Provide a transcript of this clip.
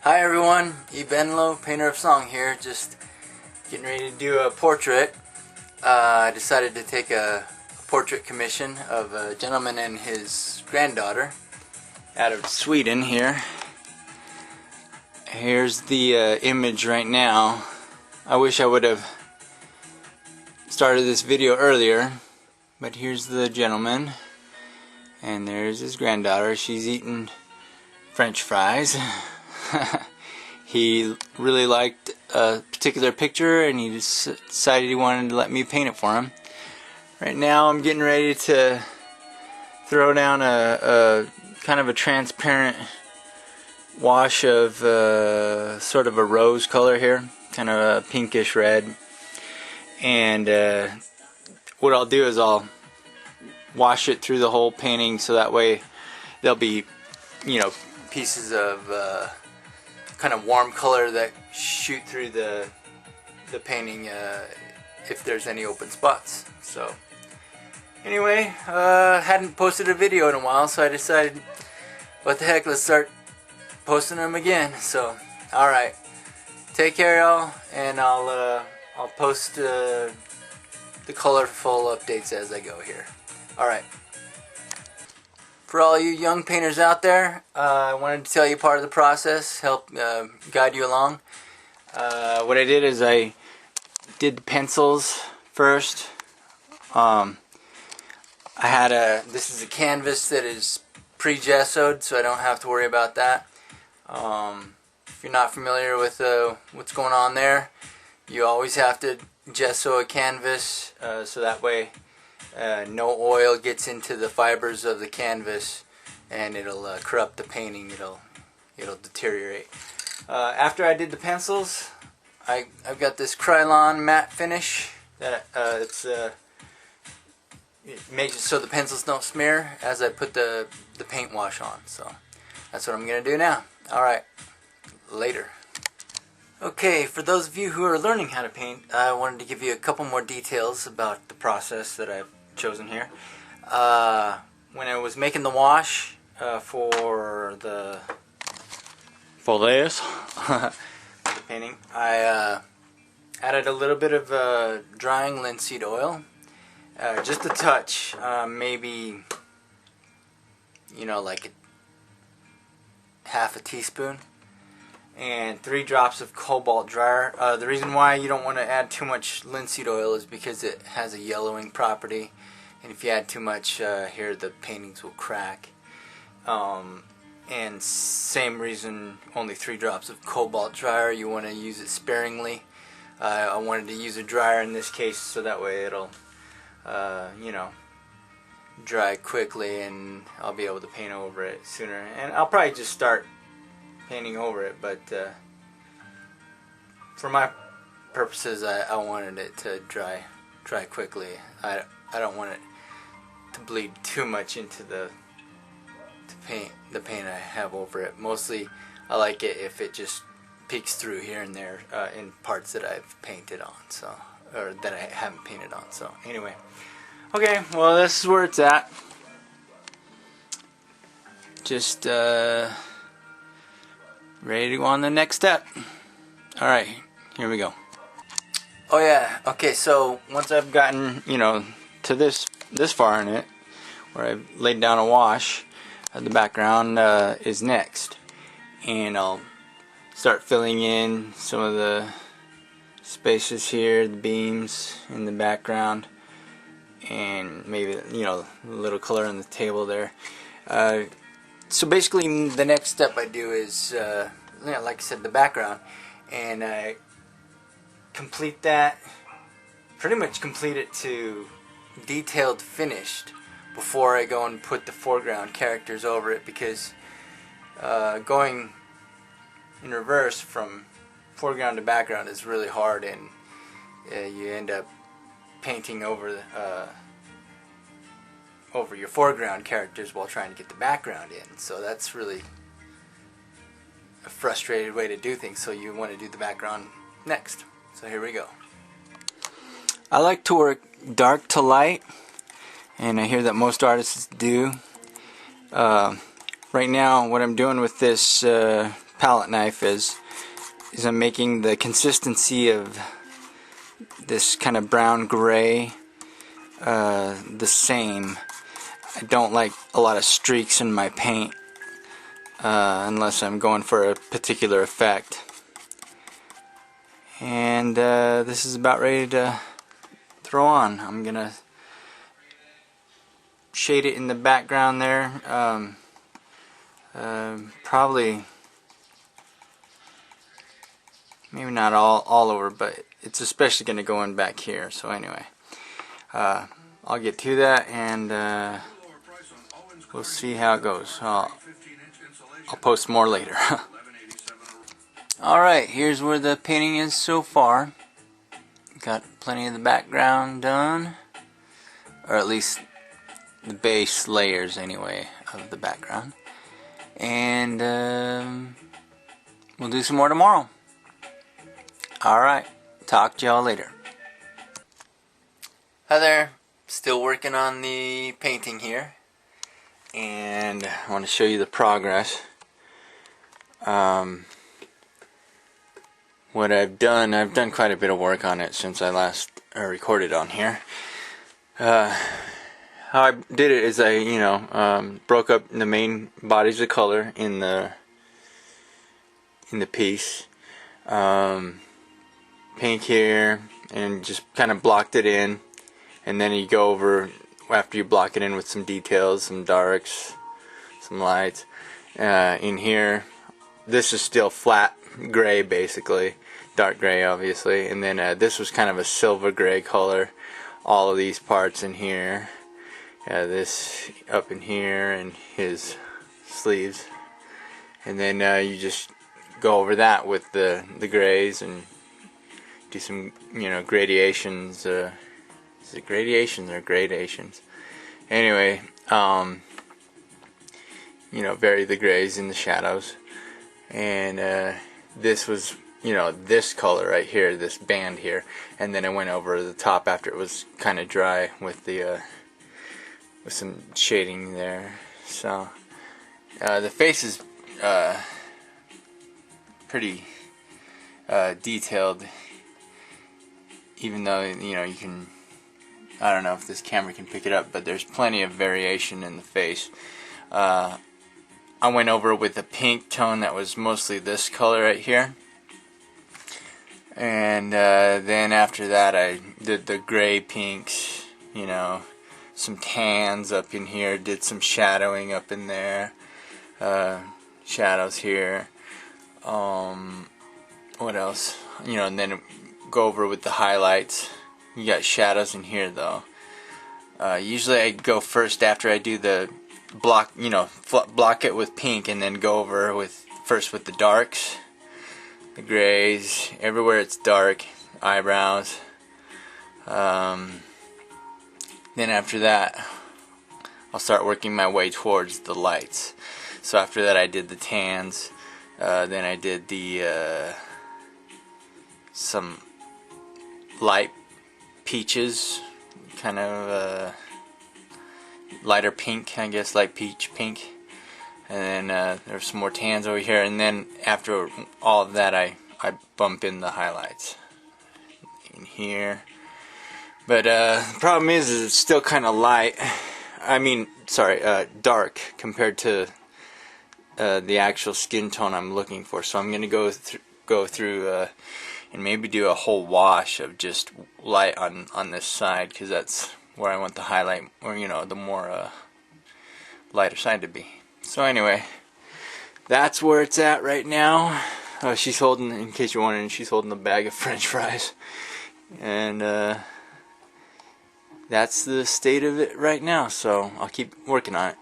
Hi everyone, Ebenlo, painter of song here, just getting ready to do a portrait. I decided to take a portrait commission of a gentleman and his granddaughter out of Sweden here. Here's the image right now. I wish I would have started this video earlier, but here's the gentleman and there's his granddaughter. She's eating French fries. He really liked a particular picture and he decided he wanted to let me paint it for him. Right now I'm getting ready to throw down a kind of a transparent wash of sort of a rose color here, kind of a pinkish red, and what I'll do is I'll wash it through the whole painting so that way there'll be, you know, pieces of kind of warm color that shoot through the painting if there's any open spots. So anyway, hadn't posted a video in a while, so I decided, what the heck, let's start posting them again. So alright, take care y'all, and I'll post the colorful updates as I go here. Alright. For all you young painters out there, I wanted to tell you part of the process, help guide you along. What I did is I did the pencils first. I had this is a canvas that is pre-gessoed, so I don't have to worry about that. If you're not familiar with what's going on there, you always have to gesso a canvas so that way no oil gets into the fibers of the canvas and it'll corrupt the painting. It'll deteriorate. After I did the pencils, I've got this Krylon matte finish that it makes it so the pencils don't smear as I put the paint wash on. So that's what I'm gonna do now. Alright, later. Okay, for those of you who are learning how to paint, I wanted to give you a couple more details about the process that I've chosen here. When I was making the wash for this the painting, I added a little bit of drying linseed oil, just a touch, maybe, you know, like half a teaspoon, and 3 drops of cobalt dryer. The reason why you don't want to add too much linseed oil is because it has a yellowing property, and if you add too much here, the paintings will crack. And same reason, only 3 drops of cobalt dryer. You want to use it sparingly. I wanted to use a dryer in this case so that way it'll you know, dry quickly and I'll be able to paint over it sooner. And I'll probably just start painting over it, but for my purposes, I wanted it to dry quickly. I don't want it to bleed too much into the paint I have over it. Mostly I like it if it just peeks through here and there in parts that I've painted on, so, or that I haven't painted on. So anyway, okay, well, this is where it's at. Just ready to go on the next step. Alright, here we go. Oh yeah, okay, so once I've gotten, you know, to this far in it, where I've laid down a wash, the background is next. And I'll start filling in some of the spaces here, the beams in the background, and maybe, you know, a little color on the table there. So basically the next step I do is, like I said, the background, and I complete that, pretty much complete it to detailed finished before I go and put the foreground characters over it, because going in reverse from foreground to background is really hard, and you end up painting over your foreground characters while trying to get the background in. So that's really a frustrated way to do things, so you want to do the background next. So here we go. I like to work dark to light, and I hear that most artists do. Right now what I'm doing with this palette knife is I'm making the consistency of this kind of brown gray the same. I don't like a lot of streaks in my paint unless I'm going for a particular effect. And this is about ready to throw on. I'm gonna shade it in the background there. Probably maybe not all over, but it's especially going to go in back here. So anyway, I'll get to that, and we'll see how it goes. I'll post more later. Alright, here's where the painting is so far. Got plenty of the background done, or at least the base layers anyway of the background. And we'll do some more tomorrow. Alright, talk to y'all later. Hi there, still working on the painting here, and I want to show you the progress. What I've done quite a bit of work on it since I last recorded on here. How I did it is I, broke up the main bodies of color in the piece. Pink here, and just kind of blocked it in, and then you go over after you block it in with some details, some darks, some lights. In here, this is still flat gray, basically dark gray obviously, and then this was kind of a silver gray color, all of these parts in here, this up in here, and his sleeves, and then you just go over that with the grays and do some gradations. Is it gradations or gradations? Anyway, vary the grays in the shadows, and this was this color right here, this band here, and then I went over the top after it was kind of dry with the with some shading there. So the face is pretty detailed, even though you can, I don't know if this camera can pick it up, but there's plenty of variation in the face. I went over with a pink tone that was mostly this color right here, and then after that I did the gray pinks, some tans up in here, did some shadowing up in there, shadows here, what else, and then go over with the highlights. You got shadows in here though. Usually I go first after I do the block, block it with pink, and then go over first with the darks, the grays, everywhere it's dark, eyebrows. Then after that I'll start working my way towards the lights. So after that I did the tans, then I did the some light peaches, kind of lighter pink, I guess, light peach pink, and then there's some more tans over here, and then after all of that I bump in the highlights in here. But the problem is it's still kind of light, dark compared to the actual skin tone I'm looking for. So I'm going to go through and maybe do a whole wash of just light on this side, because that's where I want the highlight, or the more lighter side to be. So anyway, that's where it's at right now. She's holding, in case you're wondering, she's holding a bag of French fries, and that's the state of it right now. So I'll keep working on it.